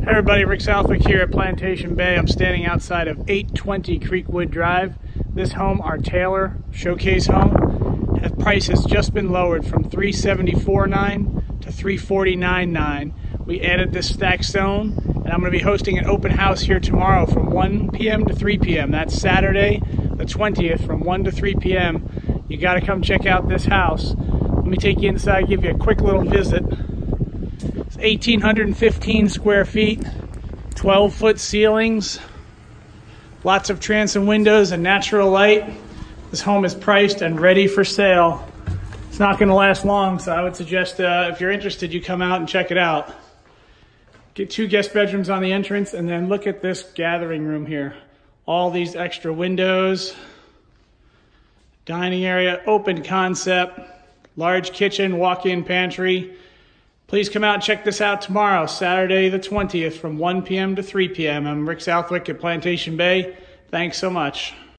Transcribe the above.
Hey everybody, Rick Southwick here at Plantation Bay. I'm standing outside of 820 Creekwood Drive. This home, our Taylor Showcase home, the price has just been lowered from $374,900 to $349,900. We added this stack stone, and I'm going to be hosting an open house here tomorrow from 1 p.m. to 3 p.m. That's Saturday the 20th from 1 to 3 p.m. You got to come check out this house. Let me take you inside, give you a quick little visit. 1,815 square feet, 12-foot ceilings, lots of transom windows and natural light. This home is priced and ready for sale. It's not going to last long, so I would suggest if you're interested, you come out and check it out. Get 2 guest bedrooms on the entrance, and then look at this gathering room here. All these extra windows, dining area, open concept, large kitchen, walk-in pantry. Please come out and check this out tomorrow, Saturday the 20th from 1 p.m. to 3 p.m. I'm Rick Southwick at Plantation Bay. Thanks so much.